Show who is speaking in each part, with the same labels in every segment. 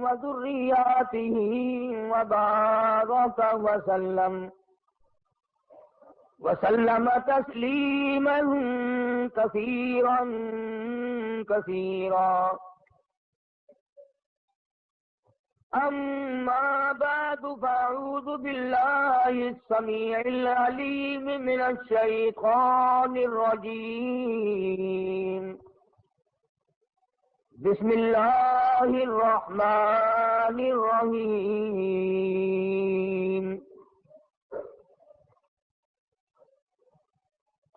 Speaker 1: وذرياته وبارك وسلم تسليما كثيرا كثيرا. أما بعد فأعوذ بالله السميع العليم من الشيطان الرجيم. بسم الله الرحمن الرحيم.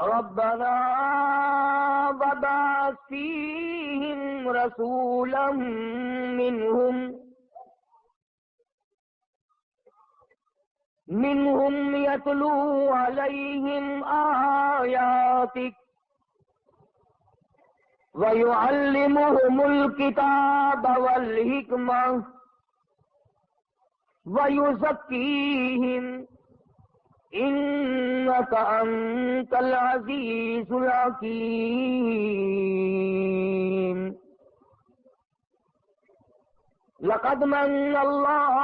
Speaker 1: ربنا وابعث فيهم رسولا منهم يتلو عليهم آياتك ويعلمهم الكتاب والحكمة ويزكيهم إنك أنت العزيز الحكيم. لقد من الله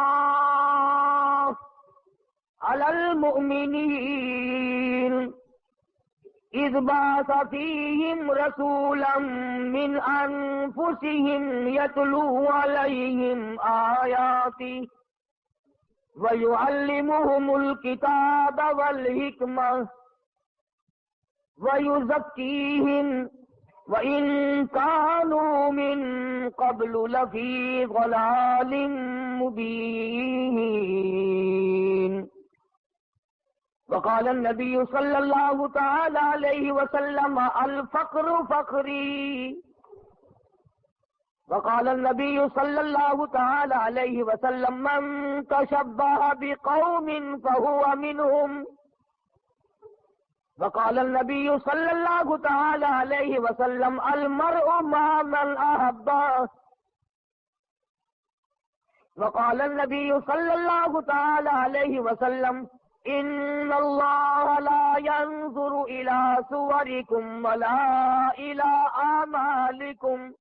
Speaker 1: على المؤمنين إذ بعث فيهم رسولا من أنفسهم يتلو عليهم آياته ويعلمهم الكتاب والحكمة ويزكيهم وإن كانوا من قبل لفي ضلال مبين. وقال النبي صلى الله تعالى عليه وسلم الفقر فقري. وقال النبي صلى الله تعالى عليه وسلم من تشبه بقوم فهو منهم. وقال النبي صلى الله تعالى عليه وسلم المرء مع من أحبه. وقال النبي صلى الله تعالى عليه وسلم إن الله لا ينظر إلى صوركم ولا إلى أعمالكم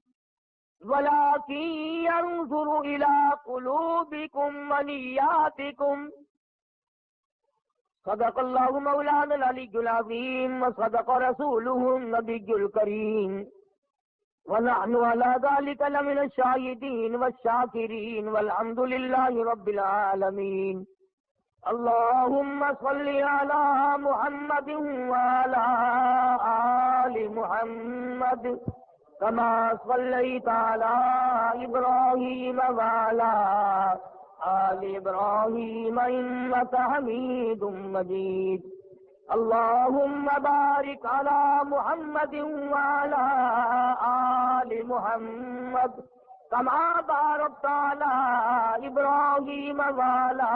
Speaker 1: ولكن ينظر إلى قلوبكم ونياتكم. صدق الله مولانا العلي العظيم وصدق رسوله النبي الكريم ونحن على ذلك لمن الشاهدين والشاكرين والحمد لله رب العالمين. اللهم صل على محمد وعلى آل محمد كما صليت على إبراهيم وعلى آل إبراهيم إنك حميد مجيد. اللهم بارك على محمد وعلى آل محمد كما باركت على إبراهيم وعلى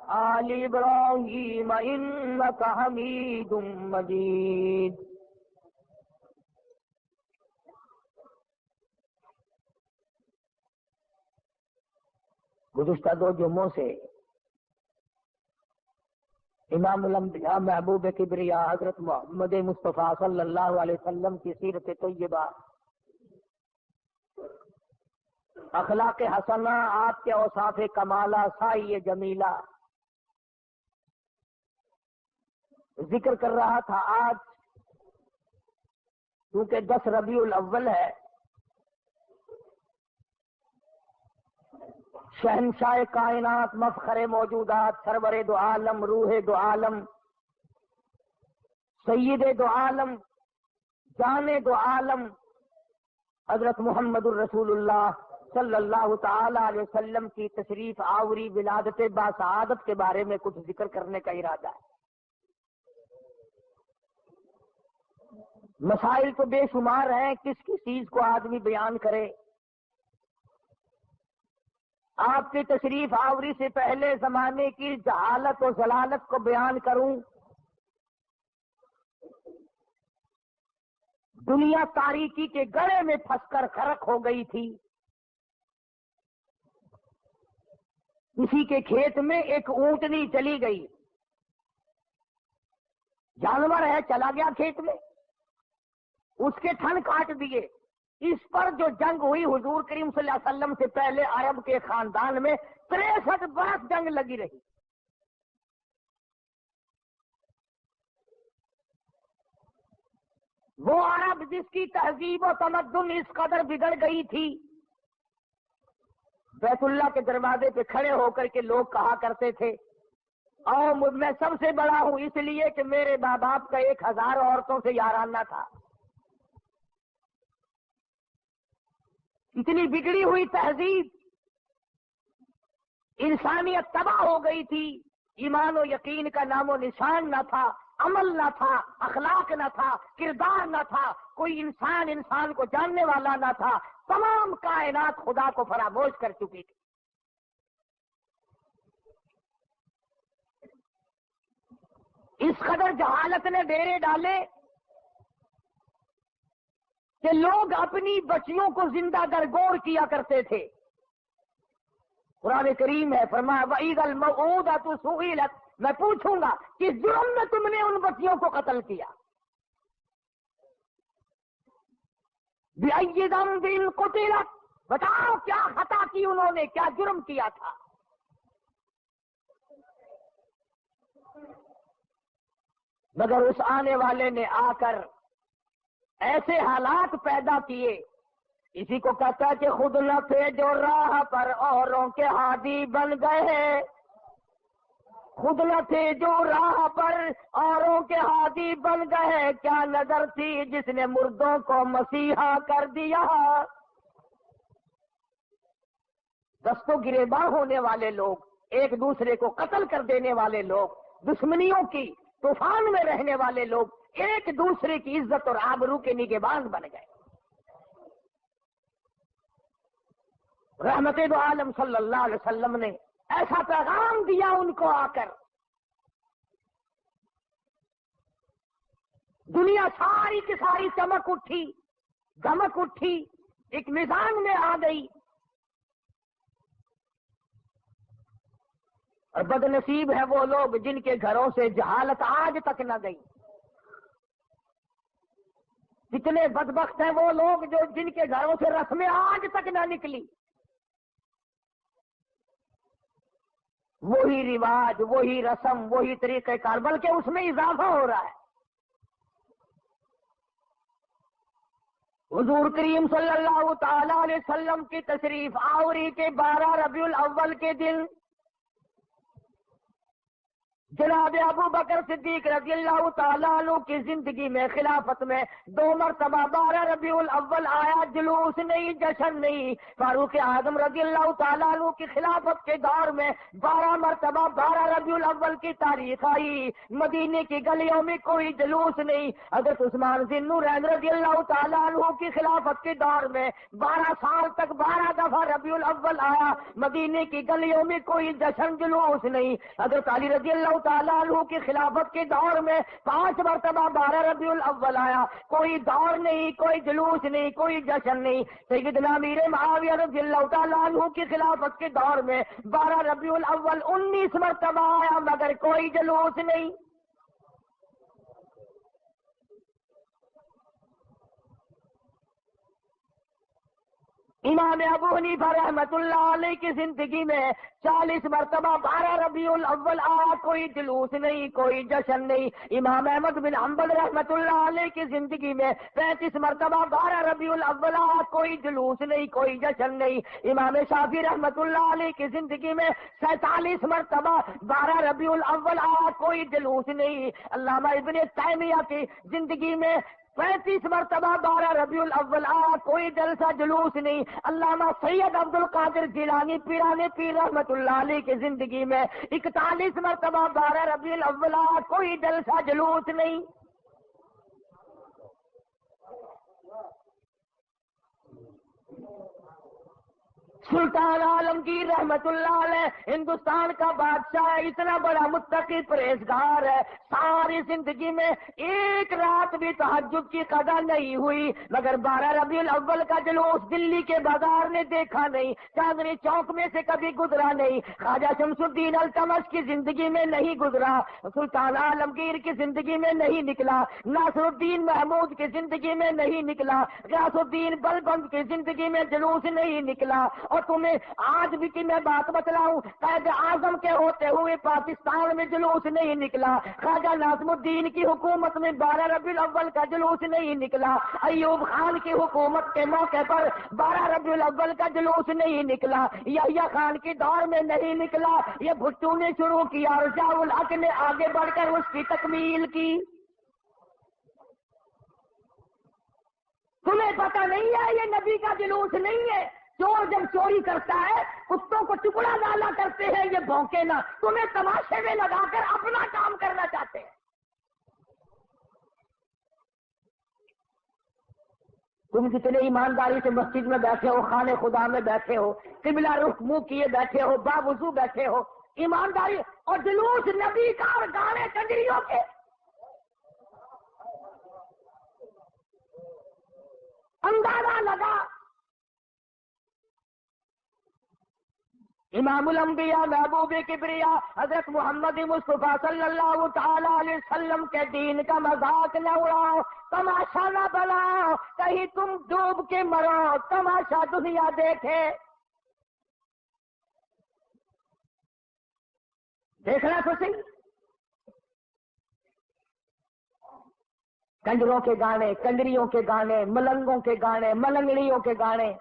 Speaker 1: آل إبراهيم إنك حميد مجيد. گزشتہ دو جمعوں سے امام الانبیاء محبوب کبریا حضرت محمد مصطفیٰ صلی اللہ علیہ وسلم کی سیرت طیبہ، اخلاق حسنہ، آپ کے اوصاف کمالہ، سائی جمیلہ ذکر کر رہا تھا. آج کیونکہ 10 ربیع الاول ہے، شہنشاہ کائنات، مفخر موجودات، سرور دو عالم، روح دو عالم، سید دو عالم، جان دو عالم، حضرت محمد الرسول اللہ صلی اللہ تعالی علیہ وسلم کی تشریف آوری ولادت باسعادت کے بارے میں کچھ ذکر کرنے کا ارادہ ہے. مسائل تو بے شمار ہیں، کس کس چیز کو آدمی بیان کرے. آپ کی تشریف آوری سے پہلے زمانے کی جہالت و ضلالت کو بیان کروں. دنیا تاریکی کے گڑھے میں پھنس کر غرق ہو گئی تھی. کسی کے کھیت میں ایک اونٹنی چلی گئی، جانور ہے چلا گیا کھیت میں، اس کے تھن کاٹ دیے، اس پر جو جنگ ہوئی حضور کریم صلی اللہ علیہ وسلم سے پہلے عرب کے خاندان میں 63 برس جنگ لگی رہی. وہ عرب جس کی تہذیب و تمدن اس قدر بگڑ گئی تھی، بیت اللہ کے دروازے پہ کھڑے ہو کر کے لوگ کہا کرتے تھے اور میں سب سے بڑا ہوں اس لیے کہ میرے ماں باپ کا 1000 عورتوں سے یارانہ تھا. اتنی بگڑی ہوئی تہذیب، انسانیت تباہ ہو گئی تھی، ایمان و یقین کا نام و نشان نہ تھا، عمل نہ تھا، اخلاق نہ تھا، کردار نہ تھا، کوئی انسان کو جاننے والا نہ تھا، تمام کائنات خدا کو فراموش کر چکی تھی. اس قدر جہالت نے ڈیرے ڈالے کہ لوگ اپنی بچیوں کو زندہ درگور کیا کرتے تھے. قرآن کریم ہے، فرمایا وَإِذَا الْمَوْءُودَةُ سُئِلَتْ، میں پوچھوں گا کس جرم میں تم نے ان بچیوں کو قتل کیا. بِأَيِّ ذَنبٍ قُتِلَتْ، بتاؤ کیا خطا کی انہوں نے، کیا جرم کیا تھا. مگر اس آنے والے نے آ کر ایسے حالات پیدا کیے، اسی کو کہتا ہے کہ خود نہ تھے جو راہ پر اوروں کے ہادی بن گئے. خود نہ تھے جو راہ پر اوروں کے ہادی بن گئے، کیا نظر تھی جس نے مردوں کو مسیحا کر دیا. دستوں گریباں ہونے والے لوگ، ایک دوسرے کو قتل کر دینے والے لوگ، دشمنیوں کی طوفان میں رہنے والے لوگ ایک دوسرے کی عزت اور آبرو کے نگہبان بن گئے. رحمت دو عالم صلی اللہ علیہ وسلم نے ایسا پیغام دیا ان کو آ کر، دنیا ساری کی ساری چمک اٹھی، دمک اٹھی، ایک میدان میں آ گئی. اور بد نصیب ہے وہ لوگ جن کے گھروں سے جہالت آج تک نہ گئی. کتنے بدبخت ہیں وہ لوگ جو جن کے گھروں سے رسمیں آج تک نہ نکلی. وہی رواج، وہی رسم، وہی طریقہ کار، بلکہ اس میں اضافہ ہو رہا ہے. حضور کریم صلی اللہ تعالی علیہ وسلم کی تشریف آوری کے 12 ربیع الاول کے دن جناب ابو بکر صدیق رضی اللہ تعالیٰ عنہ کی زندگی میں، خلافت میں 2 مرتبہ 12 ربیع الاول آیا. جلوس نہیں، جشن نہیں. فاروق اعظم رضی اللہ تعالیٰ عنہ کی خلافت کے دور میں 12 مرتبہ 12 ربیع الاول کی تاریخ آئی. مدینے کی گلیوں میں کوئی جلوس نہیں. حضرت عثمان ذی النورین رضی اللہ تعالیٰ عنہ کی خلافت کے دور میں 12 سال تک 12 دفعہ ربیع الاول آیا. مدینے کی گلیوں میں کوئی جشن جلوس نہیں. حضرت علی رضی اللہ تعالیٰ عنہ کی خلافت کے دور میں 5 مرتبہ 12 ربیع الاول آیا. کوئی دور نہیں، کوئی جلوس نہیں، کوئی جشن نہیں. سیدنا امیر معاویہ رضی اللہ تعالیٰ عنہ کی خلافت کے دور میں 12 ربیع الاول 19 مرتبہ آیا، مگر کوئی جلوس نہیں. امام ابو حنیفہ رحمت اللہ علیہ کی زندگی میں 40 مرتبہ 12 ربیع الاول آیا، کوئی جلوس نہیں، کوئی جشن نہیں. امام احمد بن حنبل رحمت اللہ علیہ کی زندگی میں 35 مرتبہ 12 ربیع الاول آیا، کوئی جلوس نہیں، کوئی جشن نہیں. امام شافعی رحمت اللہ علیہ کی زندگی میں 47 مرتبہ 12 ربیع الاول آیا، کوئی جلوس نہیں. علامہ ابن تیمیہ کی زندگی میں 35 مرتبہ 12 ربیع الاول آیا، کوئی جلسہ جلوس نہیں. علامہ سید عبد القادر جیلانی پیران پیر رحمت اللہ علیہ کی زندگی میں 41 مرتبہ 12 ربیع الاول آیا، کوئی جلسہ جلوس نہیں. سلطان عالمگیر رحمت اللہ علیہ ہندوستان کا بادشاہ ہے، اتنا بڑا متقی پرہیزگار ہے، ساری زندگی میں ایک رات بھی تہجد کی قضا نہیں ہوئی، مگر 12 ربیع الاول کا جلوس دلی کے بازار نے دیکھا نہیں، چاندنی چوک میں سے کبھی گزرا نہیں، خواجہ شمس الدین التمش کی زندگی میں نہیں گزرا، سلطان عالمگیر کی زندگی میں نہیں نکلا، ناصر الدین محمود کی زندگی میں نہیں نکلا، غیاث الدین بلبند کی زندگی میں جلوس نہیں نکلا، اور تمہیں آج بھی کی میں بات بتلاؤں، قائد اعظم کے ہوتے ہوئے پاکستان میں جلوس نہیں نکلا، خواجہ ناظم الدین کی حکومت میں 12 ربیع الاول کا جلوس نہیں نکلا، ایوب خان کی حکومت کے موقع پر 12 ربیع الاول کا جلوس نہیں نکلا، یحییٰ خان کی دور میں نہیں نکلا، یہ بھٹو نے شروع کیا اور ضیاء الحق نے آگے بڑھ کر اس کی تکمیل کی۔ تمہیں پتہ نہیں ہے یہ نبی کا جلوس نہیں ہے؟ چور جب چوری کرتا ہے کتوں کو ٹکڑا ڈالا کرتے ہیں، یہ بھونکے نہ، تمہیں تماشے میں لگا کر اپنا کام کرنا چاہتے ہیں۔ تم جتنے ایمانداری سے مسجد میں بیٹھے ہو، خانے خدا میں بیٹھے ہو، قبلہ رخ منہ کیے بیٹھے ہو، باوضو بیٹھے ہو، ایمانداری اور جلوس نبی کا اور گانے کنجریوں کے، اندازہ لگا۔ امام الانبیاء محبوب کبریا حضرت محمد مصطفیٰ صلی اللہ تعالی علیہ وسلم کے دین کا مذاق نہ اڑاؤ، تماشا نہ بناؤ، کہیں تم ڈوب کے مرو، تماشا دنیا دیکھے۔ دیکھنا تو صحیح، کنجروں کے گانے، کنجریوں کے گانے، ملنگوں کے گانے، ملنگڑیوں کے گانے،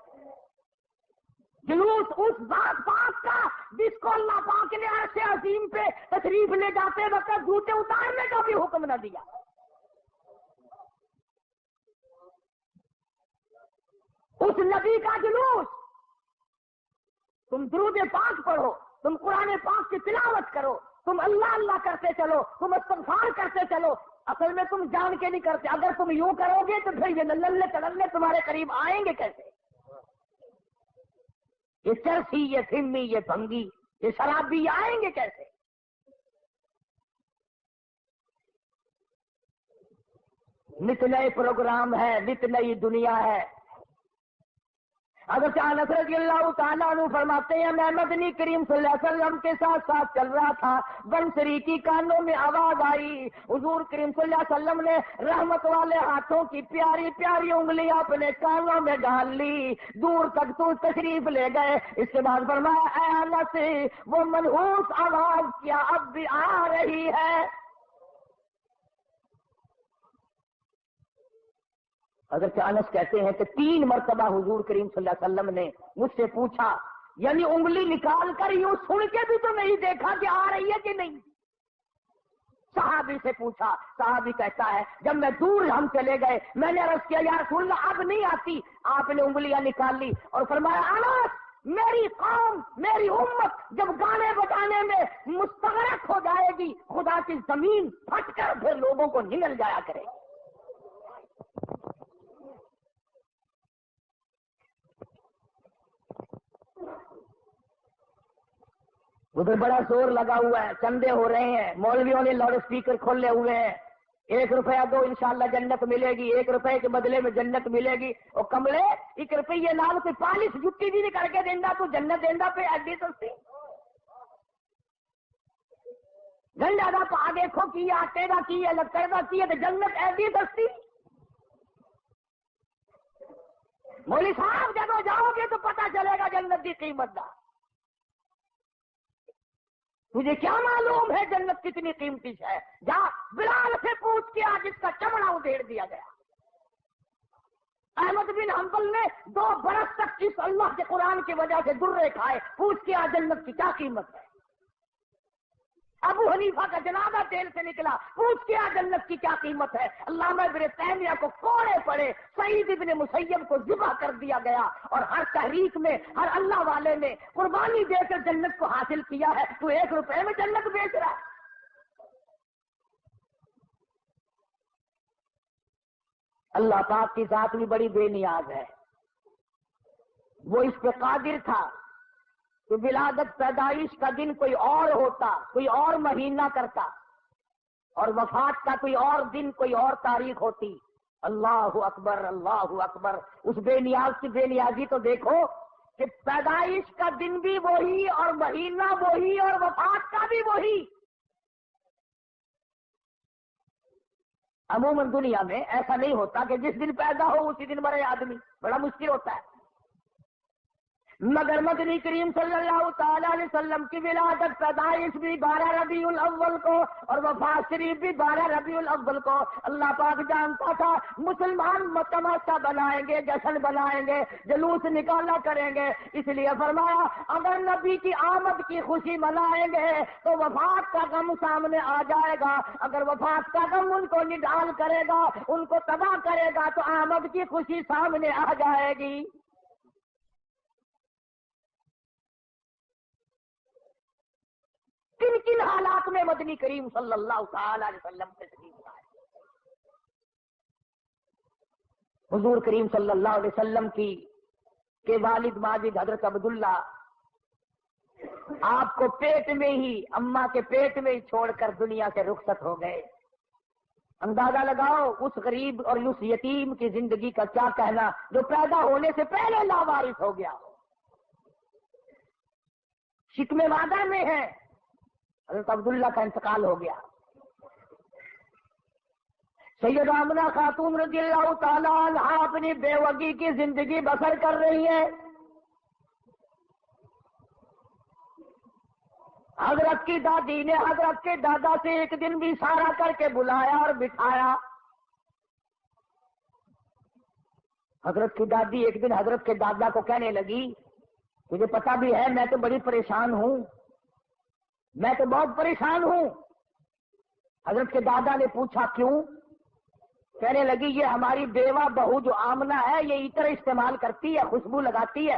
Speaker 1: جلوس اس ذات پاک کا جس کو اللہ پاک نے عرش عظیم پہ تشریف لے جاتے وقت جوتے اتارنے کا بھی حکم نہ دیا۔ اس نبی کا جلوس، تم درود پاک پڑھو، تم قرآن پاک کی تلاوت کرو، تم اللہ اللہ کرتے چلو، تم استغفار کرتے چلو، اصل میں تم جان کے نہیں کرتے۔ اگر تم یوں کرو گے تو پھر یہ نلے تللے تمہارے قریب آئیں گے کیسے؟ یہ چرسی، یہ سمی، یہ بھنگی، یہ شرابی آئیں گے کیسے؟ نت نئے پروگرام ہے، نت نئی دنیا ہے۔ حضرت انس رضی اللہ تعالیٰ عنہ فرماتے ہیں میں مدنی کریم صلی اللہ علیہ وسلم کے ساتھ ساتھ چل رہا تھا، بنسری کی کانوں میں آواز آئی، حضور کریم صلی اللہ علیہ وسلم نے رحمت والے ہاتھوں کی پیاری پیاری انگلیاں اپنے کانوں میں ڈال لی، دور تک تو تشریف لے گئے۔ اس کے بعد فرمایا اے انس، وہ منحوس آواز کیا اب بھی آ رہی ہے؟ حضرت انس کہتے ہیں کہ 3 مرتبہ حضور کریم صلی اللہ علیہ وسلم نے مجھ سے پوچھا، یعنی انگلی نکال کر یوں سن کے بھی تو نہیں دیکھا کہ آ رہی ہے کہ نہیں۔ صحابی سے پوچھا، صحابی کہتا ہے جب میں دور ہم چلے گئے میں نے عرض کیا یا رسول اللہ اب نہیں آتی، آپ نے انگلیاں نکال لی اور فرمایا انس میری قوم، میری امت جب گانے بجانے میں مستغرق ہو جائے گی، خدا کی زمین پھٹ کر پھر لوگوں کو نگل جایا کرے گی۔ ادھر بڑا زور لگا ہوا ہے، چندے ہو رہے ہیں، مولویوں نے لاؤڈ اسپیکر کھولے ہوئے ہیں، 1 روپیہ دو انشاءاللہ جنت ملے گی، 1 روپے کے بدلے میں جنت ملے گی۔ اور کملے 1 روپیے نال کوئی پالش جتی بھی نہیں کر کے دینا تو جنت دینا پہ ایڈی سستی گنڈا دا پا دیکھو کی آٹے کا کی ہے، لکڑ کا کی ہے، تو جنت ایڈی سستی۔ مولوی صاحب جب جاؤ گے تو پتہ چلے گا جنت کی قیمت دا۔ تجھے کیا معلوم ہے جنت کتنی قیمتی ہے؟ جا بلال سے پوچھ کے آج اس کا چمڑا ادھیڑ دیا گیا۔ احمد بن حنبل نے 2 برس تک اس اللہ کے قرآن کی وجہ سے درے کھائے، پوچھ کے آج جنت کی کیا قیمت ہے۔ ابو حنیفہ کا جنازہ جیل سے نکلا، پوچھ کے آج جنت کی کیا قیمت ہے۔ علامہ ابن تیمیہ کو کوڑے پڑے، سعید ابن مسیب کو ذبح کر دیا گیا، اور ہر تحریک میں ہر اللہ والے نے قربانی دے کر جنت کو حاصل کیا ہے، تو 1 روپے میں جنت بیچ رہا ہے۔ اللہ پاک کی ذات بھی بڑی بے نیاز ہے۔ وہ اس پہ قادر تھا کہ ولادت پیدائش کا دن کوئی اور ہوتا، کوئی اور مہینہ کرتا، اور وفات کا کوئی اور دن، کوئی اور تاریخ ہوتی۔ اللہ اکبر، اللہ اکبر۔ اس بے نیاز کی بے نیازی تو دیکھو کہ پیدائش کا دن بھی وہی اور مہینہ وہی اور وفات کا بھی وہی۔ عموماً دنیا میں ایسا نہیں ہوتا کہ جس دن پیدا ہو اسی دن مرے آدمی، بڑا مشکل ہوتا ہے۔ مگر مدنی کریم صلی اللہ تعالی علیہ وسلم کی ولادت پیدائش بھی 12 ربیع الاول کو اور وفات شریف بھی 12 ربیع الاول کو۔ اللہ پاک جانتا تھا مسلمان تماشا بنائیں گے، جشن بنائیں گے، جلوس نکالا کریں گے، اس لیے فرمایا اگر نبی کی آمد کی خوشی منائیں گے تو وفات کا غم سامنے آ جائے گا، اگر وفات کا غم ان کو نڈال کرے گا، ان کو تباہ کرے گا تو آمد کی خوشی سامنے آ جائے گی۔ کن کن حالات میں مدنی کریم صلی اللہ تعالی علیہ وسلم تشریف لائے؟ حضور کریم صلی اللہ علیہ وسلم کے والد ماجد حضرت عبداللہ آپ کو پیٹ میں ہی، اماں کے پیٹ میں ہی چھوڑ کر دنیا سے رخصت ہو گئے۔ اندازہ لگاؤ اس غریب اور اس یتیم کی زندگی کا کیا کہنا جو پیدا ہونے سے پہلے لاوارث ہو گیا۔ شکم وعدہ میں ہے حضرت عبداللہ کا انتقال ہو گیا۔ سیدہ آمنہ خاتون رضی اللہ تعالیٰ عنہ اپنی بیوگی کی زندگی بسر کر رہی ہے۔ حضرت کی دادی نے حضرت کے دادا سے ایک دن بھی اشارہ کر کے بلایا اور بٹھایا۔ حضرت کی دادی ایک دن حضرت کے دادا کو کہنے لگی تجھے پتا بھی ہے میں تو بڑی پریشان ہوں، میں تو بہت پریشان ہوں۔ حضرت کے دادا نے پوچھا کیوں؟ کہنے لگی یہ ہماری بیوہ بہو جو آمنہ ہے یہ عطر استعمال کرتی ہے، خوشبو لگاتی ہے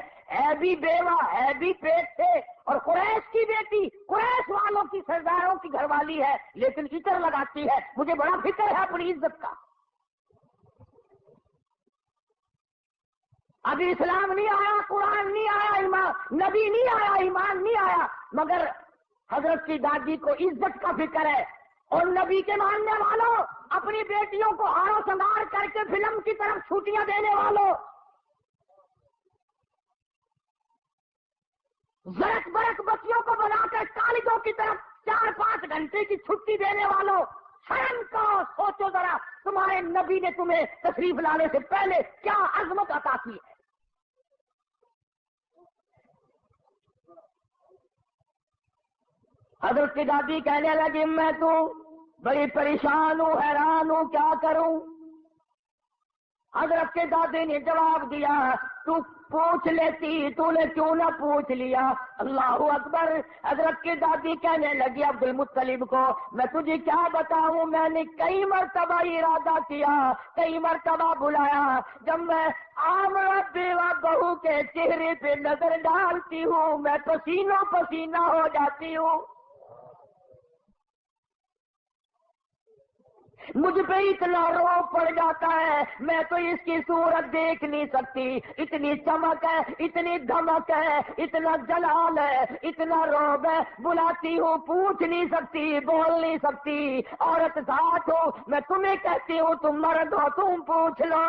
Speaker 1: بھی بیوہ ہے بھی پیٹ سے اور قریش کی بیٹی، قریش والوں کی سرداروں کی گھر والی ہے لیکن عطر لگاتی ہے، مجھے بڑا فکر ہے اپنی عزت کا۔ ابھی اسلام نہیں آیا، قرآن نہیں آیا، ایمان نبی نہیں آیا، ایمان نہیں آیا، مگر حضرت کی دادی کو عزت کا فکر ہے۔ اور نبی کے ماننے والوں، اپنی بیٹیوں کو ہار و سنگار کر کے فلم کی طرف چھٹیاں دینے والوں، زرک برک بچیوں کو بنا کر کالجوں کی طرف 4-5 گھنٹے کی چھٹی دینے والوں، شرم کا سوچو ذرا تمہارے نبی نے تمہیں تشریف لانے سے پہلے کیا عظمت عطا کی ہے۔ حضرت کی دادی کہنے لگی میں تو بڑی پریشان ہوں، حیران ہوں، کیا کروں؟ حضرت کے دادی نے جواب دیا تو پوچھ لیتی، تو نے کیوں نہ پوچھ لیا؟ اللہ اکبر۔ حضرت کی دادی کہنے لگی عبد المطلب کو میں تجھے کیا بتاؤں، میں نے کئی مرتبہ ارادہ کیا، کئی مرتبہ بلایا، جب میں آمنہ بیوہ بہو کے چہرے پہ نظر ڈالتی ہوں میں پسینوں پسینہ ہو جاتی ہوں، مجھ پہ اتنا روب پڑ جاتا ہے، میں تو اس کی صورت دیکھ نہیں سکتی، اتنی چمک ہے، اتنی دھمک ہے، اتنا جلال ہے، اتنا روب ہے، بلاتی ہوں پوچھ نہیں سکتی، بول نہیں سکتی، عورت ذات ہو، میں تمہیں کہتی ہوں تم مرد ہو، تم پوچھ لو۔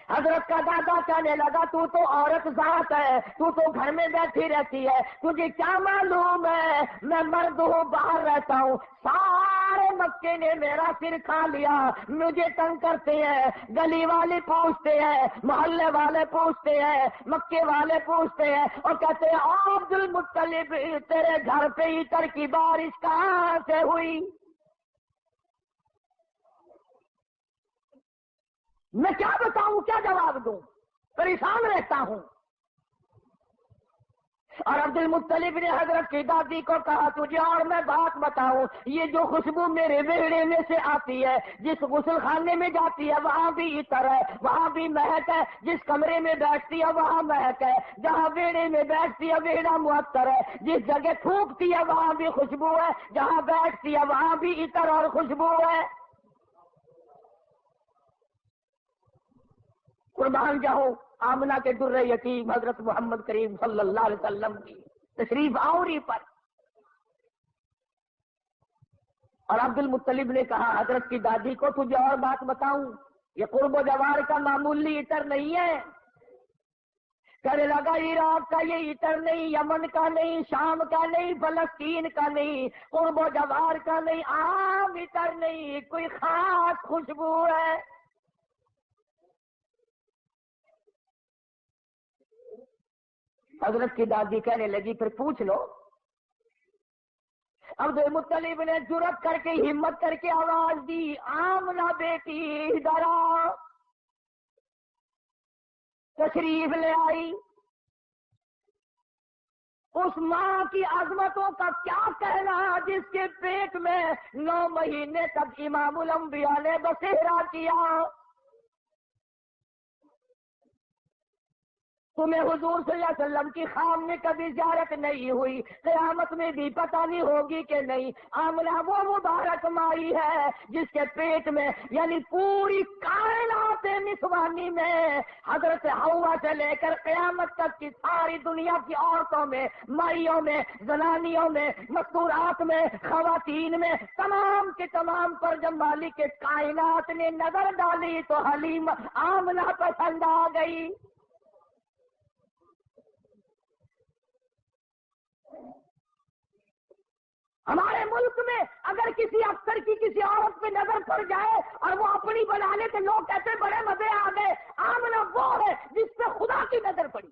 Speaker 1: حضرت کا دادا کہنے لگا تو عورت ذات ہے، تو گھر میں بیٹھی رہتی ہے، تجھے کیا معلوم ہے میں مرد ہوں، باہر رہتا ہوں، سارے مکے نے میرا سر کھا لیا، مجھے تنگ کرتے ہیں، گلی والے پوچھتے ہیں، محلے والے پوچھتے ہیں، مکے والے پوچھتے ہیں اور کہتے ہیں عبد المطلب تیرے گھر پہ عطر کی بارش کہاں سے ہوئی؟ میں کیا بتاؤں، کیا جواب دوں، پریشان رہتا ہوں۔ اور عبد المطلب نے حضرت کی دادی کو کہا تجھے اور میں بات بتاؤں، یہ جو خوشبو میرے ویڑے میں سے آتی ہے، جس غسل خانے میں جاتی ہے وہاں بھی عطر ہے، وہاں بھی مہک ہے، جس کمرے میں بیٹھتی ہے وہاں مہک ہے، جہاں ویڑے میں بیٹھتی ہے ویڑا معطر ہے، جس جگہ تھوکتی ہے وہاں بھی خوشبو ہے، جہاں بیٹھتی ہے وہاں بھی عطر اور خوشبو ہے۔ قربان جاؤ آمنہ کے در یتیم حضرت محمد کریم صلی اللہ علیہ وسلم کی تشریف آوری پر. اور عبد المطلب نے کہا حضرت کی دادی کو تجھے اور بات بتاؤں، یہ قرب و جوار کا معمولی عطر نہیں ہے. کہنے لگا عراق کا یہ عطر نہیں، یمن کا نہیں، شام کا نہیں، فلسطین کا نہیں، قرب و جوار کا نہیں، عام عطر نہیں، کوئی خاص خوشبو ہے. حضرت کی دادی کہنے لگی پھر پوچھ لو. عبد المطلب نے جرأت کر کے ہمت کر کے آواز دی، آمنہ بیٹی ادھر آ. تشریف لے آئی. اس ماں کی عظمتوں کا کیا کہنا جس کے پیٹ میں 9 مہینے تک امام الانبیاء نے بسیرا کیا. تمہیں حضور صلی اللہ علیہ وسلم کی خام میں کبھی زیارت نہیں ہوئی، قیامت میں بھی پتہ نہیں ہوگی کہ نہیں. آمنہ وہ مبارک مائی ہے جس کے پیٹ میں یعنی پوری کائنات نسوانی میں حضرت حوا سے لے کر قیامت تک کی ساری دنیا کی عورتوں میں، مائیوں میں، زنانیوں میں، مستورات میں، خواتین میں، تمام کے تمام پر جب مالک کے کائنات نے نظر ڈالی تو حلیم آمنہ پسند آ گئی. ہمارے ملک میں اگر کسی افسر کی کسی عورت پہ نظر پڑ جائے اور وہ اپنی بنا لے تو لوگ کہتے بڑے مزے آ گئے. آمنہ وہ ہے جس پہ خدا کی نظر پڑی.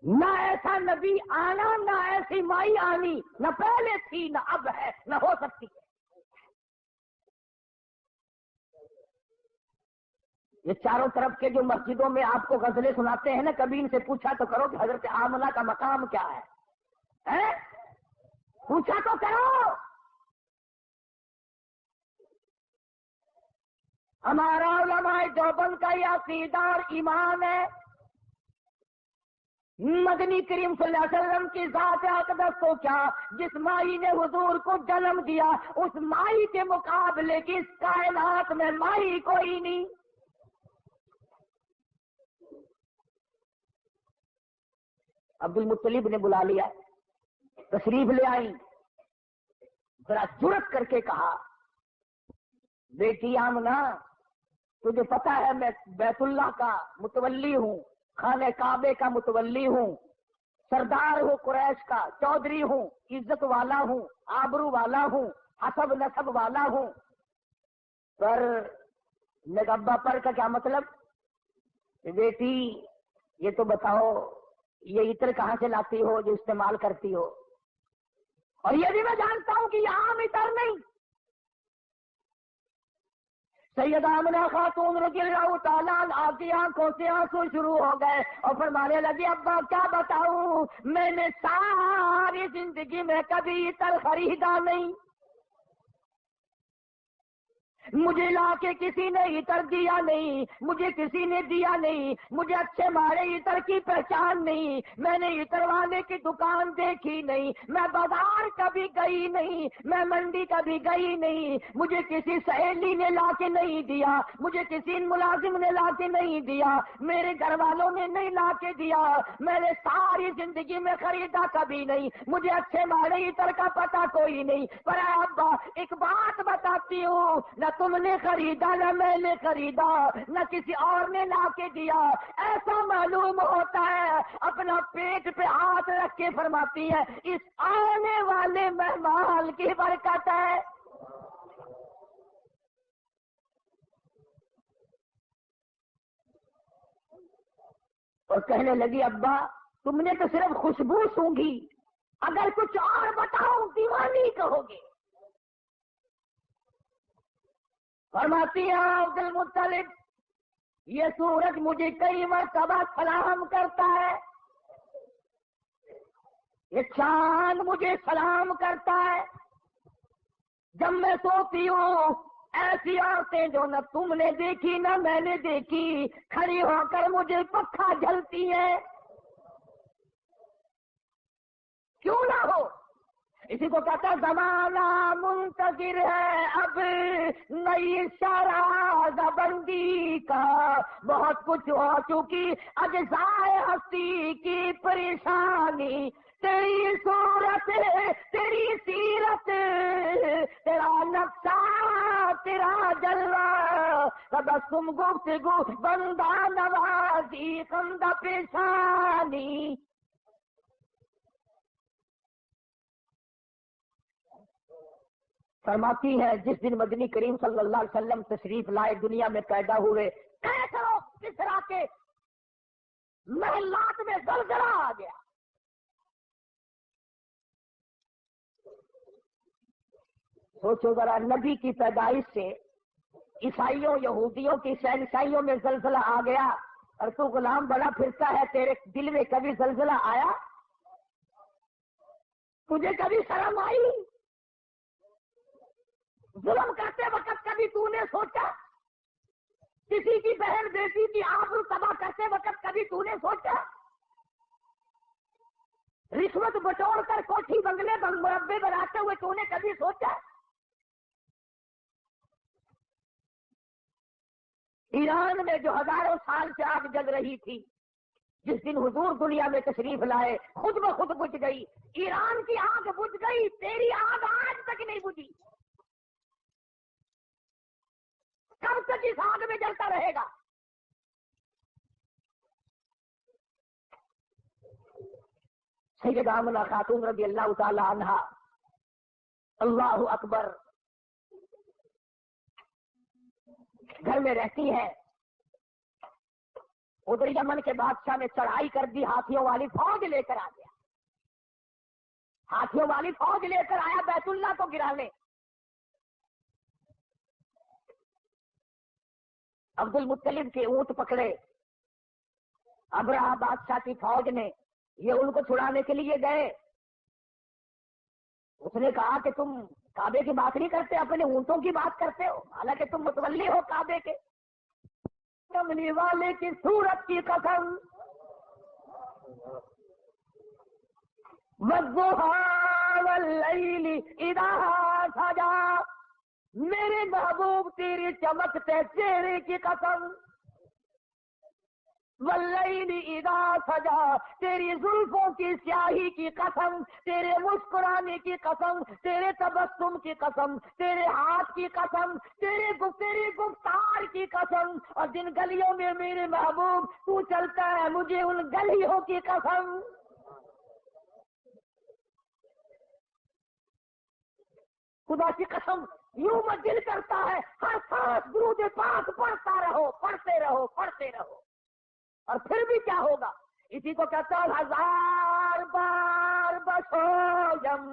Speaker 1: نہ ایسا نبی آنا، نہ ایسی مائی آنی، نہ پہلے تھی نہ اب ہے نہ ہو سکتی ہے. یہ چاروں طرف کے جو مسجدوں میں آپ کو غزلیں سناتے ہیں نا، کبھی ان سے پوچھا تو کرو کہ حضرت آمنہ کا مقام کیا ہے؟ پوچھا تو کرو. ہمارا علماء دیوبند کا یہ عقیدہ اور ایمان ہے. مدنی کریم صلی اللہ علیہ وسلم کی ذات اقدس کو کیا، جس مائی نے حضور کو جنم دیا اس مائی کے مقابلے کی اس کائنات میں مائی کوئی نہیں. عبد المطلب نے بلا لیا، تشریف لے آئی. ذرا جرأت کر کے کہا بیٹی آمنہ تجھے پتا ہے میں بیت اللہ کا متولی ہوں، خانہ کعبے کا متولی ہوں، سردار ہوں قریش کا، چودھری ہوں، عزت والا ہوں، آبرو والا ہوں، حسب نسب والا ہوں. پر نگبا پر کا کیا مطلب؟ بیٹی یہ تو بتاؤ یہ عطر کہاں سے لاتی ہو جو استعمال کرتی ہو؟ اور یہ بھی میں جانتا ہوں کہ یہ عام عطر نہیں. سیدہ آمنہ خاتون رضی اللہ تعالیٰ عنہا کی آنکھوں سے آنسو شروع ہو گئے اور فرمانے لگی ابا کیا بتاؤں، میں نے ساری زندگی میں کبھی عطر خریدا نہیں، مجھے لا کے کسی نے عطر دیا نہیں، مجھے کسی نے دیا نہیں، مجھے اچھے مارے عطر کی پہچان نہیں، میں نے عطر والے کی دکان دیکھی نہیں، میں بازار کبھی گئی نہیں، میں منڈی کبھی گئی نہیں، مجھے کسی سہیلی نے لا کے نہیں دیا، مجھے کسی ملازم نے لا کے نہیں دیا، میرے گھر والوں نے نہیں لا کے دیا، میں نے ساری زندگی میں خریدا کبھی نہیں، مجھے اچھے مارے عطر کا پتہ کوئی نہیں. پر ابا ایک بات بتاتی ہوں، نہ تم نے خریدا نہ میں نے خریدا نہ کسی اور نے لا کے دیا. ایسا معلوم ہوتا ہے اپنا پیٹ پہ ہاتھ رکھ کے فرماتی ہے اس آنے والے مہمان کی برکت ہے. اور کہنے لگی ابا تم نے تو صرف خوشبو سونگھی، اگر کچھ اور بتاؤ دیوانی کہو گے. فرماتی ہے عبد المطلب یہ سورج مجھے کئی مرتبہ سلام کرتا ہے، یہ چاند مجھے سلام کرتا ہے، جب میں سوتی ہوں ایسی عورتیں جو نہ تم نے دیکھی نہ میں نے دیکھی کھڑی ہو کر مجھے پکھا جھلتی ہیں. کیوں نہ ہو اسی کو کہتا ہے زمانہ منتظر ہے اب نئی شرح بندی کا، بہت کچھ ہو چکی اجزائے ہستی کی پریشانی، تیری صورت تیری سیرت تیرا نقشہ تیرا جلوہ، تبسم گفتگو بندہ نوازی خندہ پیشانی۔ فرماتی ہے جس دن مدنی کریم صلی اللہ علیہ وسلم تشریف لائے، دنیا میں پیدا ہوئے، کسرا کے محلات میں زلزلہ آ گیا۔ سوچو ذرا، نبی کی پیدائش سے عیسائیوں یہودیوں کی شہنشاہیوں میں زلزلہ آ گیا، اور تو غلام بڑا پھرتا ہے، تیرے دل میں کبھی زلزلہ آیا؟ تجھے کبھی شرم آئی؟ ظلم کرتے وقت کبھی تو نے سوچا؟ کسی کی بہن بیٹی کی آبرو تباہ کرتے وقت کبھی تو نے سوچا؟ رشوت بٹور کر کوٹھی بنگلے مربے بناتے ہوئے تو نے کبھی سوچا؟ ایران میں جو ہزاروں سال سے آگ جل رہی تھی، جس دن حضور دنیا میں تشریف لائے خود بخود بجھ گئی۔ ایران کی آگ بجھ گئی، تیری آگ آج تک نہیں بجھی۔ کب تک اس آگ میں جلتا رہے گا؟ سیدہ آمنہ خاتون رضی اللہ تعالی عنہا، اللہ اکبر، گھر میں رہتی ہے، ادھر یمن کے بادشاہ نے چڑھائی کر دی، ہاتھیوں والی فوج لے کر آ گیا، ہاتھیوں والی فوج لے کر آیا بیت اللہ کو گرانے۔ عبد المطلب کے اونٹ پکڑے، ابرہہ بادشاہ کی فوج نے، یہ ان کو چھڑانے کے لیے گئے۔ اس نے کہا کہ تم کعبے کی بات نہیں کرتے، اپنے اونٹوں کی بات کرتے ہو، حالانکہ تم متولی ہو کعبے کے۔ کملی والے کی صورت کی قسم، والضحیٰ واللیل اذا سجا، میرے محبوب تیری چمکتے چہرے کی قسم، واللیل اذا سجا، تیری زلفوں کی سیاہی کی قسم، تیرے مسکرانے کی قسم، تیرے تبسم کی قسم، تیرے ہاتھ کی قسم، تیری گفتار کی قسم، اور جن گلیوں میں میرے محبوب تو چلتا ہے مجھے ان گلیوں کی قسم۔ خدا کی قسم، یوں میں دل کرتا ہے ہر سانس درود پاک پڑھتا رہو، پڑھتے رہو، پڑھتے رہو، اور پھر بھی کیا ہوگا؟ اسی کو کہتا ہے ہزار بار بسویم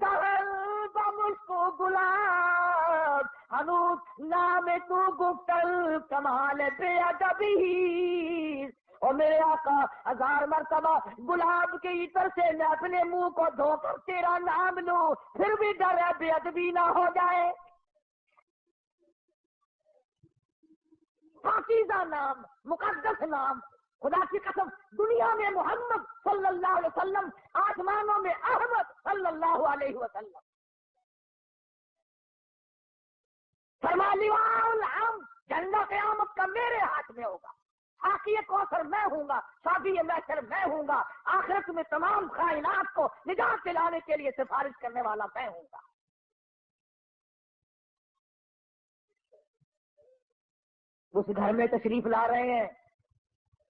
Speaker 1: دہل بمشکو گلاب، ہنوز نام تو گفتل کمال بے ادبی، اور میرے آقا ہزار مرتبہ گلاب کے عطر سے میں اپنے منہ کو دھو کر تیرا نام لوں، پھر بھی ڈر ہے بے ادبی نہ ہو جائے۔ پاکیزہ نام، مقدس نام، خدا کی قسم، دنیا میں محمد صلی اللہ علیہ وسلم، آسمانوں میں احمد صلی اللہ علیہ وسلم۔ فرما لواء الحمد، جھنڈا قیامت کا میرے ہاتھ میں ہوگا، ساقی کوثر میں ہوں گا، شافی محشر میں ہوں گا، آخرت میں تمام کائنات کو نجات دلانے کے لیے سفارش کرنے والا میں ہوں گا۔ اس گھر میں تشریف لا رہے ہیں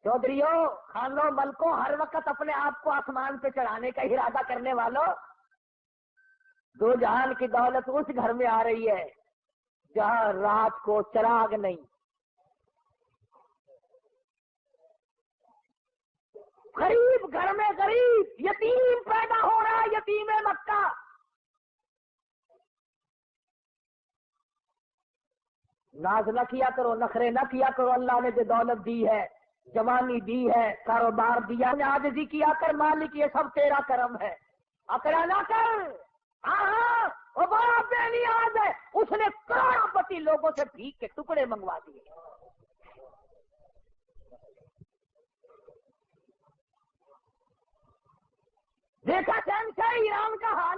Speaker 1: چودھریوں، خانوں، ملکوں، ہر وقت اپنے آپ کو آسمان پہ چڑھانے کا ارادہ کرنے والوں، دو جہان کی دولت اس گھر میں آ رہی ہے جہاں رات کو چراغ نہیں۔ غریب گھر میں غریب یتیم پیدا ہو رہا ہے، یتیم مکہ۔ ناز نہ کیا کرو، نخرے نہ کیا کرو، اللہ نے جو دولت دی ہے، جوانی دی ہے، کاروبار دیا، عاجزی کیا کر، مالک یہ سب تیرا کرم ہے، اکڑا نہ کر۔ ہاں وہ بڑا بے نیاز ہے، اس نے کروڑوں پتی لوگوں سے بھیک کے ٹکڑے منگوا دیے۔ دیکھا شہنشاہ ایران کا حال،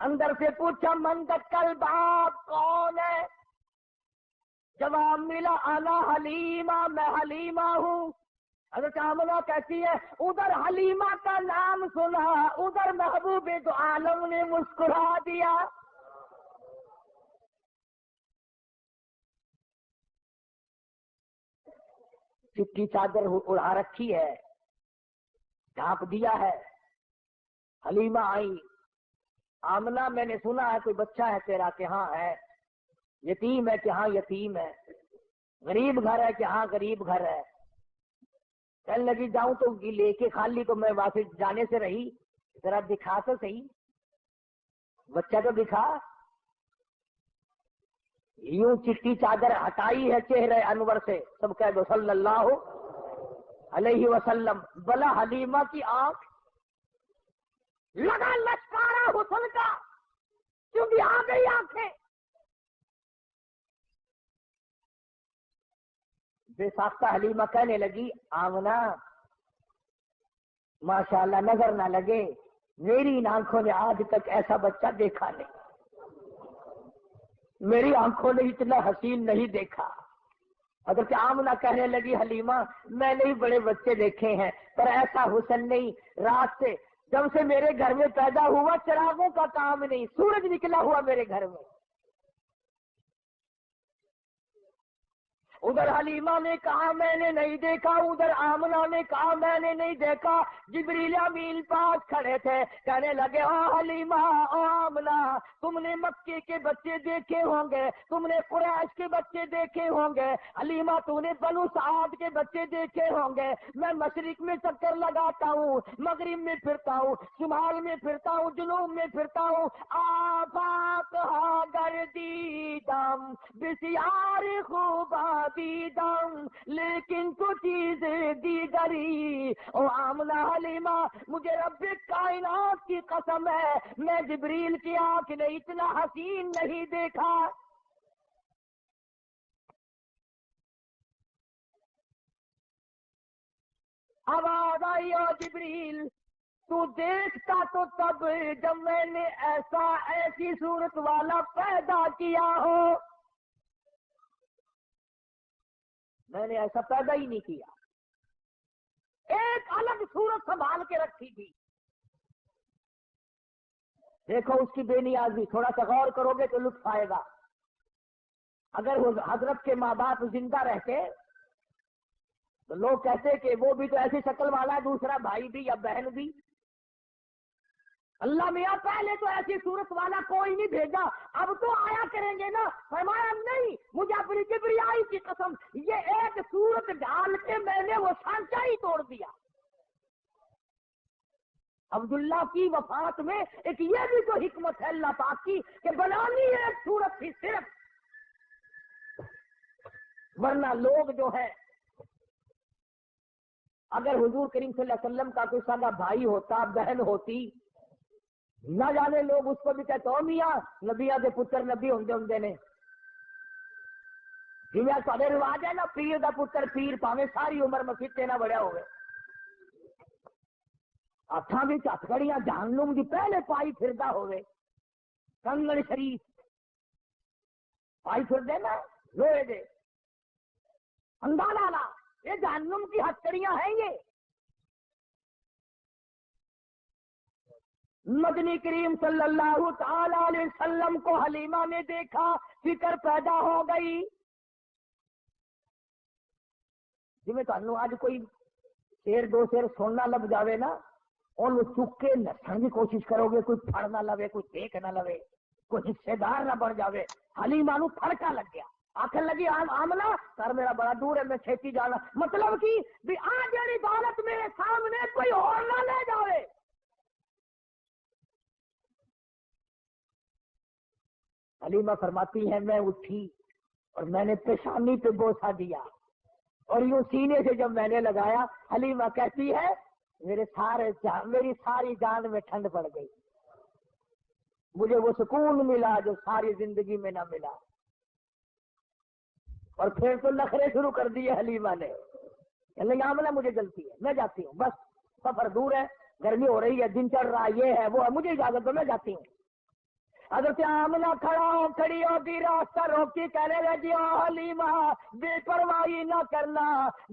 Speaker 1: اندر سے پوچھا من دکل باب کون ہے؟ جواب ملا انا حلیمہ، میں حلیمہ ہوں۔ حضرت آمنہ کہتی ہے ادھر حلیمہ کا نام سنا، ادھر محبوب دو عالم نے مسکرا دیا۔ چٹی چادر اڑا رکھی ہے، ڈھانپ دیا ہے۔ حلیمہ آئی، آمنہ میں نے سنا ہے کوئی بچہ ہے تیرا کہ ہاں ہے، یتیم ہے کہ ہاں یتیم ہے، غریب گھر ہے کہ ہاں غریب گھر ہے۔ کہنے لگی جاؤں تو لے کے خالی تو میں واپس جانے سے رہی، ذرا دکھا تو صحیح، بچہ تو دکھا۔ یوں چٹی چادر ہٹائی ہے چہرے انور سے، سب کہہ دو صلی اللہ علیہ وسلم۔ بلا حلیمہ کی آنکھ لگا لشکارا حسن کا، کیونکہ آ گئی آنکھیں۔ بے ساختہ حلیمہ کہنے لگی آمنہ ماشاءاللہ نظر نہ لگے، میری ان آنکھوں نے آج تک ایسا بچہ دیکھا نہیں، میری آنکھوں نے اتنا حسین نہیں دیکھا۔ حضرت آمنہ کہنے لگی حلیمہ میں نے بڑے بچے دیکھے ہیں پر ایسا حسن نہیں، رات سے جب سے میرے گھر میں پیدا ہوا چراغوں کا کام نہیں، سورج نکلا ہوا میرے گھر میں۔ ادھر حلیمہ نے کہا میں نے نہیں دیکھا، ادھر آمنہ نے کہا میں نے نہیں دیکھا۔ جبریل امین پاس کھڑے تھے، کہنے لگے او حلیمہ او آمنہ تم نے مکے کے بچے دیکھے ہوں گے، تم نے قریش کے بچے دیکھے ہوں گے، حلیمہ تو نے بنو سعد کے بچے دیکھے ہوں گے۔ میں مشرق میں چکر لگاتا ہوں، مغرب میں پھرتا ہوں، شمال میں پھرتا ہوں، جنوب میں پھرتا ہوں، آفاق ہا گردیدم بسیار خوبا دیدم لیکن تو چیزیں دیگری۔ او آمنہ حلیمہ مجھے رب کائنات کی قسم ہے میں جبریل کی آنکھ نے اتنا حسین نہیں دیکھا۔ آواز آئی او جبریل تو دیکھتا تو تب جب میں نے ایسی صورت والا پیدا کیا ہو، میں نے ایسا پیدا ہی نہیں کیا، ایک الگ صورت سنبھال کے رکھی تھی۔ دیکھو اس کی بے نیازی، تھوڑا سا غور کرو گے تو لطف آئے گا۔ اگر وہ حضرت کے ماں باپ زندہ رہتے تو لوگ کہتے کہ وہ بھی تو ایسی شکل والا ہے، دوسرا بھائی بھی یا بہن بھی۔ اللہ میاں پہلے تو ایسی صورت والا کوئی نہیں بھیجا، اب تو آیا کریں گے نا۔ فرمایا نہیں، مجھے اپنی کبریائی کی قسم یہ ایک صورت ڈال کے میں نے وہ سانچہ ہی توڑ دیا۔ عبداللہ کی وفات میں ایک یہ بھی تو حکمت ہے اللہ پاک کی کہ بنانی ایک صورت تھی صرف، ورنہ لوگ جو ہے اگر حضور کریم صلی اللہ علیہ وسلم کا کوئی سگا بھائی ہوتا بہن ہوتی، نہ جانے لوگ اس کو بھی کہتے ہو میاں نبیا کے پتر نبی ہوں نے، جی تے رواج ہے نا پیر دا پتر پیر پاوے ساری عمر مسیطے نہ بڑھیا ہوئے، ہاتھاں وچ ہتھکڑیاں جہنم دی پہلے پائی پھردا ہوئے، کنگن شریف پائی پھردے نا لوہے دے، اندازہ لا یہ جہنم کی ہتھکڑیاں ہیں یہ۔ مدنی کریم صلی اللہ تعالی علیہ وسلم کو حلیمہ نے دیکھا، فکر پیدا ہو گئی۔ جی میں تمہیں آج کوئی شیر دو شیر سننا لگ جاوے نا، ان چک کے نسن کی کوشش کرو گے، کوئی پھڑ نہ لوے، کوئی دیکھ نہ لوے، کوئی حصے دار نہ بن جاوے۔ حلیمہ نو پھڑکا لگ گیا، آخر لگی آمنہ سر میرا بڑا دور ہے میں چھیتی جانا، مطلب کی بھی آ جڑی دولت میرے سامنے کوئی اور نہ لے جاوے۔ حلیمہ فرماتی ہے میں اٹھی اور میں نے پیشانی پہ بوسہ دیا اور یوں سینے سے جب میں نے لگایا، حلیمہ کہتی ہے میری ساری جان میں ٹھنڈ پڑ گئی، مجھے وہ سکون ملا جو ساری زندگی میں نہ ملا۔ اور پھر تو نخرے شروع کر دیے حلیمہ نے، نہیں آمنہ مجھے جلتی ہے میں جاتی ہوں، بس سفر دور ہے، گرمی ہو رہی ہے، دن چڑھ رہا ہے، یہ ہے وہ ہے، مجھے اجازت دو میں جاتی ہوں۔ حضرت آمنہ کھڑی ہوگی، راستہ روکی، کہنے لگی او حلیمہ بے پرواہی نہ کرنا،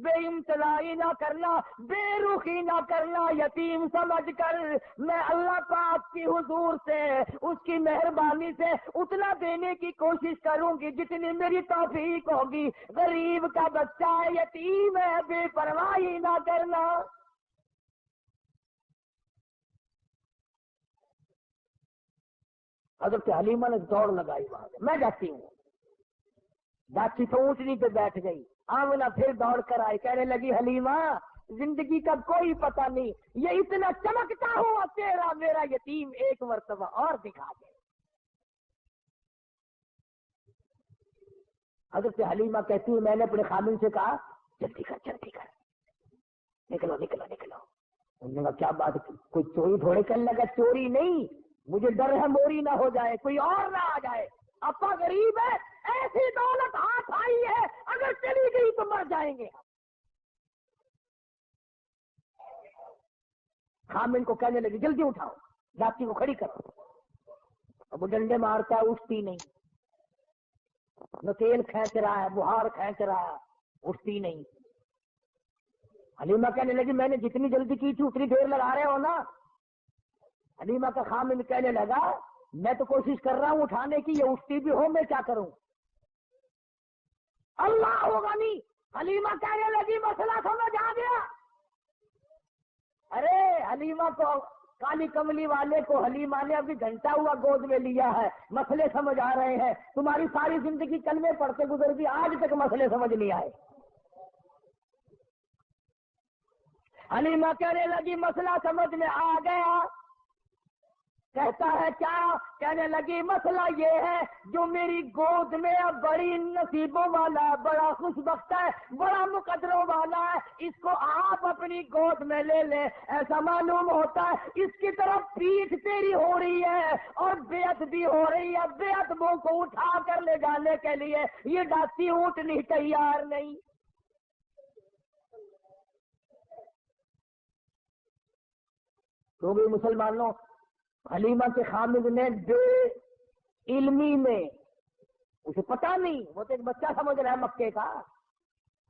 Speaker 1: بے امتناعی نہ کرنا، بے رخی نہ کرنا، یتیم سمجھ کر میں اللہ پاک کی حضور سے، اس کی مہربانی سے اتنا دینے کی کوشش کروں گی جتنی میری توفیق ہوگی، غریب کا بچہ ہے، یتیم ہے، بے پرواہی نہ کرنا۔ حضرت حلیمہ نے دوڑ لگائی وہاں سے، میں جاتی ہوں، جاتی تو اونٹنی پہ بیٹھ گئی۔ آمنہ پھر دوڑ کر آئی، کہنے لگی حلیمہ زندگی کا کوئی پتہ نہیں، یہ اتنا چمکتا ہوا تیرا میرا یتیم ایک مرتبہ اور دکھا دے۔ حضرت حلیمہ کہتی ہے میں نے اپنے خامن سے کہا جلدی کر نکلو نکلو نکلو۔ انہوں نے کہا کیا بات، کوئی چوری تھوڑے کرنے لگا؟ چوری نہیں، مجھے ڈر ہے موری نہ ہو جائے، کوئی اور نہ آ جائے، اپا غریب ہے، ایسی دولت ہاتھ آئی ہے اگر چلی گئی تو مر جائیں گے۔ خامن کو کہنے لگی جلدی اٹھاؤ، لاٹھی کو کھڑی کرو۔ اب وہ ڈنڈے مارتا ہے، اٹھتی نہیں، نہ تیل کھینچ رہا ہے، بہار کھینچ رہا ہے، اٹھتی نہیں۔ حلیمہ کہنے لگی میں نے جتنی جلدی کی تھی اتنی دیر لگا رہے ہو نا۔ حلیمہ کا خامن کہنے لگا میں تو کوشش کر رہا ہوں اٹھانے کی، یہ اٹھتی بھی ہو، میں کیا کروں؟ اللہ ہوگا نہیں۔ حلیمہ کہنے لگی مسئلہ سمجھ آ گیا۔ ارے حلیمہ کو، کالی کملی والے کو حلیمہ نے ابھی گھنٹہ ہوا گود میں لیا ہے، مسئلے سمجھ آ رہے ہیں، تمہاری ساری زندگی کلمے پڑھتے گزر گئی، آج تک مسئلے سمجھ نہیں آئے۔ حلیمہ کہنے لگی مسئلہ سمجھ میں آ گیا۔ کہتا ہے کیا؟ کہنے لگی مسئلہ یہ ہے جو میری گود میں اب بڑی نصیبوں والا ہے، بڑا خوش بخت ہے، بڑا مقدروں والا ہے، اس کو آپ اپنی گود میں لے لیں۔ ایسا معلوم ہوتا ہے اس کی طرف پیٹھ تیری ہو رہی ہے اور بیعت بھی ہو رہی ہے، بیعت وہ کو اٹھا کر لے جانے کے لیے یہ ڈاسی اونٹنی تیار نہیں۔ تو بھی مسلمانوں، حلیمہ کے خامد نے بے علمی میں، اسے پتا نہیں، وہ تو ایک بچہ سمجھ رہا ہے مکے کا،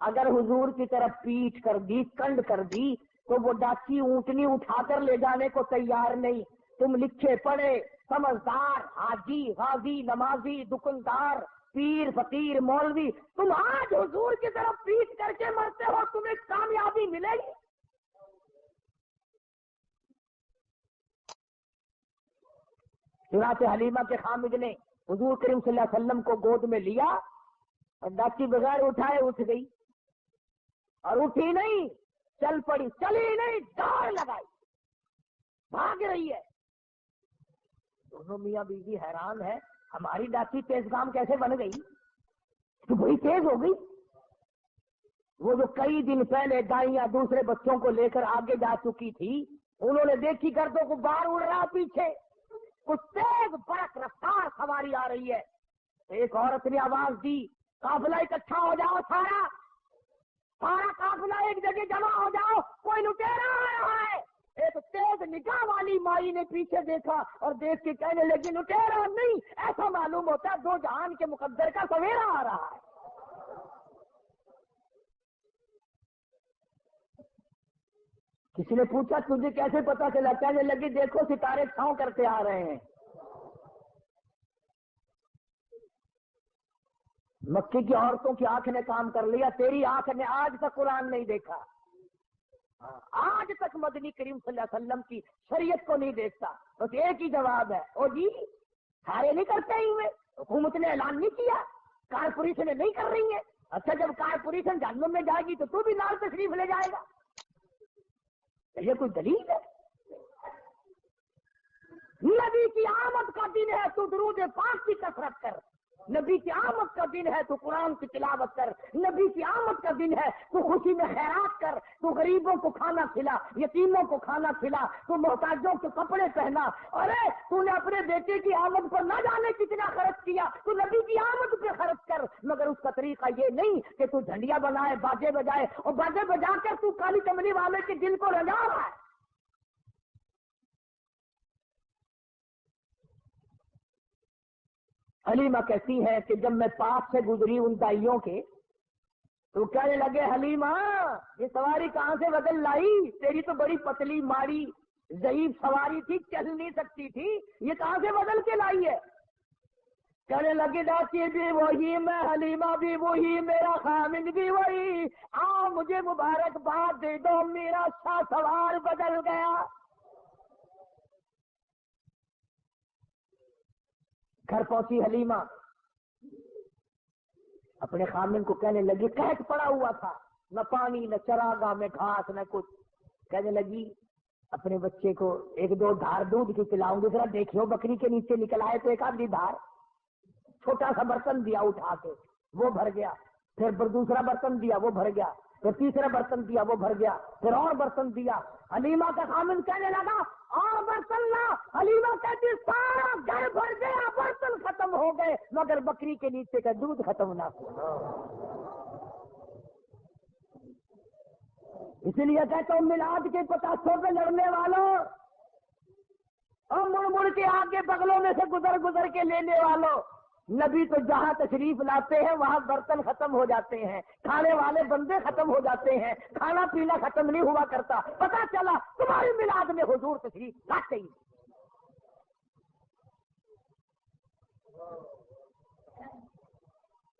Speaker 1: اگر حضور کی طرف پیٹھ کر دی، کنڈ کر دی تو وہ ڈاکی اونٹنی اٹھا کر لے جانے کو تیار نہیں۔ تم لکھے پڑھے سمجھدار حاجی غازی نمازی دکاندار پیر فقیر مولوی، تم آج حضور کی طرف پیٹھ کر کے مرتے ہو، تمہیں کامیابی ملے گی؟ چنانچہ حلیمہ کے خامد نے حضور کریم صلی اللہ علیہ وسلم کو گود میں لیا اور ڈاکی بغیر اٹھائے اٹھ گئی، اور اٹھی نہیں، چل پڑی، چلی نہیں، دوڑ لگائی، بھاگ رہی ہے۔ دونوں میاں بیوی حیران ہے، ہماری ڈاکی تیز کام کیسے بن گئی، تو بڑی تیز ہو گئی۔ وہ جو کئی دن پہلے دائیاں دوسرے بچوں کو لے کر آگے جا چکی تھی، انہوں نے دیکھی گردوں کو باہر اڑ رہا پیچھے، کچھ تیز برق رفتار سواری آ رہی ہے۔ ایک عورت نے آواز دی قافلہ اکٹھا ہو جاؤ، سارا قافلہ ایک جگہ جمع ہو جاؤ، کوئی لٹیرا آ رہا ہے۔ ایک تیز نگاہ والی مائی نے پیچھے دیکھا اور دیکھ کے کہنے لگی لٹیرا نہیں، ایسا معلوم ہوتا ہے دو جہان کے مقدر کا سویرا آ رہا ہے۔ کسی نے پوچھا تجھے کیسے پتا چلا؟ کہنے لگی دیکھو ستارے چھاؤں کرتے آ رہے ہیں۔ مکے کی عورتوں کی آنکھ نے کام کر لیا، تیری آنکھ نے آج تک قرآن نہیں دیکھا، آج تک مدنی کریم صلی اللہ علیہ وسلم کی شریعت کو نہیں دیکھتا۔ بس ایک ہی جواب ہے، او جی سارے نہیں کرتے ہی ہوئے، حکومت نے اعلان نہیں کیا، کارپوریشن نہیں کر رہی ہے۔ اچھا جب کارپوریشن جہنم میں جائے گی تو تو بھی نال تشریف لے جائے گا؟ یہ کوئی دلیل ہے؟ نبی کی آمد کا دن ہے تو درود پاک کی کثرت کر، نبی کی آمد کا دن ہے تو قرآن کی تلاوت کر، نبی کی آمد کا دن ہے تو خوشی میں خیرات کر، تو غریبوں کو کھانا کھلا، یتیموں کو کھانا کھلا، تو محتاجوں کے کپڑے پہنا۔ ارے تو نے اپنے بیٹے کی آمد پر نہ جانے کتنا خرچ کیا، تو نبی کی آمد پہ خرچ کر، مگر اس کا طریقہ یہ نہیں کہ تو جھنڈیاں بنائے، باجے بجائے، اور باجے بجا کر تو کالی کملی والے کے دل کو رجا رہا ہے۔ حلیمہ کہتی ہے کہ جب میں پاس سے گزری ان دائیوں کے تو کہنے لگے حلیمہ یہ سواری کہاں سے بدل لائی؟ تیری تو بڑی پتلی ماری ضعیف سواری تھی، چل نہیں سکتی تھی، یہ کہاں سے بدل کے لائی ہے؟ کہنے لگے داچی بھی وہی، میں حلیمہ بھی وہی، میرا خامد بھی وہی، مجھے مبارکباد دے دو، میرا سوار بدل گیا۔ گھر پہنچی حلیمہ، اپنے خامد کو کہنے لگی، قحط پڑا ہوا تھا، نہ پانی نہ چراگاہ میں گھاس نہ کچھ، کہنے لگی اپنے بچے کو ایک دو دھار دودھ کی پلاؤں گی، ذرا دیکھو بکری کے نیچے نکل آئے تو ایک آدھی دھار۔ چھوٹا سا برتن دیا اٹھا کے، وہ بھر گیا، پھر دوسرا برتن دیا وہ بھر گیا، پھر تیسرا برتن دیا وہ بھر گیا، پھر اور برتن دیا۔ حلیمہ کا خامد کہنے لگا اور برتن لا، حلیمہ کہتی سارا گھر بھر گیا، برتن ختم ہو گئے مگر بکری کے نیچے کا دودھ ختم نہ ہوا۔ اس لیے کہتا ہوں میلاد کے پتاسوں پہ لڑنے والوں اور مڑ مڑ کے آگے بغلوں میں سے گزر گزر کے لینے والوں، نبی تو جہاں تشریف لاتے ہیں وہاں برتن ختم ہو جاتے ہیں، کھانے والے بندے ختم ہو جاتے ہیں، کھانا پینا ختم نہیں ہوا کرتا۔ پتا چلا تمہاری میلاد میں حضور تشریف لاتے ہی۔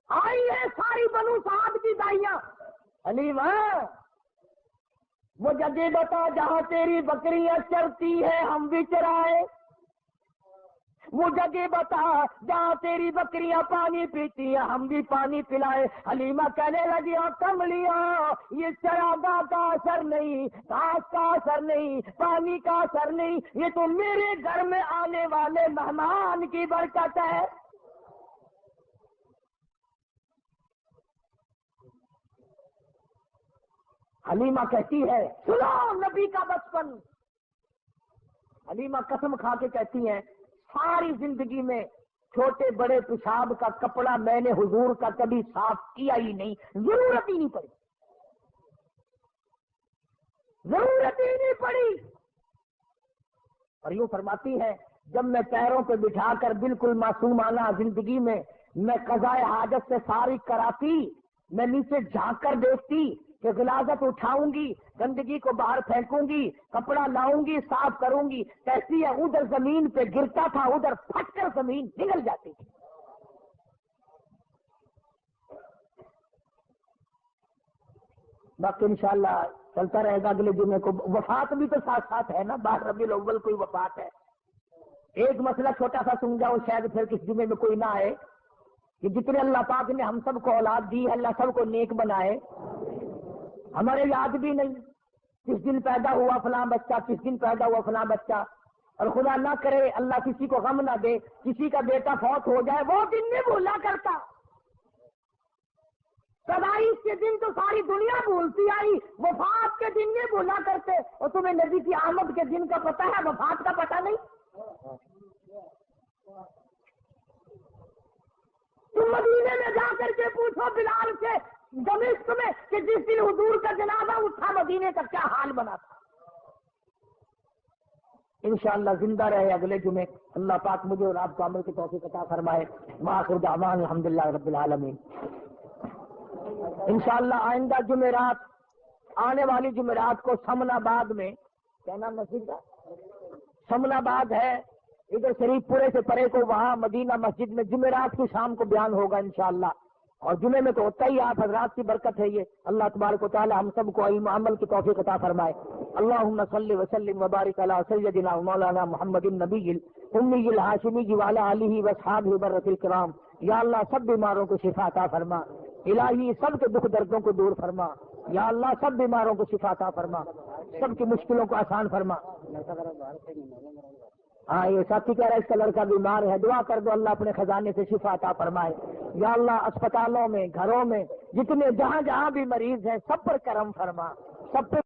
Speaker 1: آئی ہے ساری بنو سعد کی دائیاں، حلیمہ وہ جگہ بتا جہاں تیری بکریاں چرتی ہے ہم بھی چرائے، وہ جگہ بتا جہاں تیری بکریاں پانی پیتی ہیں ہم بھی پانی پلائے۔ حلیمہ کہنے لگی کملیاں یہ چراگاہ کا اثر نہیں، گھاس کا اثر نہیں، پانی کا اثر نہیں، یہ تو میرے گھر میں آنے والے مہمان کی برکت ہے۔ حلیمہ کہتی ہے سنو نبی کا بچپن، حلیمہ قسم کھا کے کہتی ہیں ساری زندگی میں چھوٹے بڑے پیشاب کا کپڑا میں نے حضور کا کبھی صاف کیا ہی نہیں، ضرورت ہی نہیں پڑی، ضرورت ہی نہیں پڑی۔ اور یوں فرماتی ہے جب میں پیروں پہ بٹھا کر بالکل معصومانہ زندگی میں قضاء حاجت سے فارغ کراتی، میں نیچے جھانک کر دیکھتی کہ غلاظت اٹھاؤں گی، گندگی کو باہر پھینکوں گی، کپڑا لاؤں گی، صاف کروں گی، کیسی ہے ادھر زمین پہ گرتا تھا، ادھر پھٹ کر زمین نگل جاتی تھی۔ باقی انشاءاللہ چلتا رہے گا اگلے جمعے کو۔ وفات بھی تو ساتھ ساتھ ہے نا، 12 ربیع الاول کوئی وفات ہے۔ ایک مسئلہ چھوٹا سا سمجھاؤ، شاید پھر کس جمعے میں کوئی نہ آئے، کہ جتنے اللہ پاک نے ہم سب کو اولاد دی ہے اللہ سب کو نیک بنائے، ہمارے یاد بھی نہیں کس دن پیدا ہوا فلاں بچہ، کس دن پیدا ہوا فلاں بچہ، اور خدا نہ کرے اللہ کسی کو غم نہ دے کسی کا بیٹا فوت ہو جائے، وہ دن نہیں بھولا کرتا۔ پیدائش کے دن تو ساری دنیا بھولتی آئی، وفات کے دن نہیں بھولا کرتے۔ اور تمہیں نبی کی آمد کے دن کا پتہ ہے، وفات کا پتہ نہیں؟ تم مدینے میں جا کر کے پوچھو بلال سے دمشق میں کہ جس دن حضور کا جنازہ اٹھا مدینے کا کیا حال بنا تھا۔ انشاءاللہ زندہ رہے اگلے جمعے، اللہ پاک مجھے اور آپ کو عمل کی توفیق عطا فرمائے۔ وآخر دعوانا الحمدللہ رب العالمین۔ انشاءاللہ آئندہ جمعرات، آنے والی جمعرات کو سمن آباد میں، کیا نام مسجد کا؟ سمن آباد ہے ادھر شریف پورے سے پرے کو، وہاں مدینہ مسجد میں جمعرات کی شام کو بیان ہوگا انشاءاللہ۔ اور جمعے میں تو ہوتا ہی، آپ حضرات کی برکت ہے یہ۔ اللہ تبارک و تعالی ہم سب کو علم عمل کی توفیق عطا فرمائے۔ اللہم صلی وسلم وبارک علی سیدنا مولانا محمد النبی الامی الہاشمی وعلی آلہ واصحابہ برۃ الکرام۔ یا اللہ سب بیماروں کو شفا عطا فرما، الہی سب کے دکھ دردوں کو دور فرما، یا اللہ سب بیماروں کو شفا عطا فرما، سب کی مشکلوں کو آسان فرما۔ ہاں یہ ساتھی کہہ رہا ہے اس کا لڑکا بیمار ہے، دعا کر دو اللہ اپنے خزانے سے شفا عطا فرمائے۔ یا اللہ اسپتالوں میں، گھروں میں جتنے جہاں جہاں بھی مریض ہیں سب پر کرم فرما، سب پہ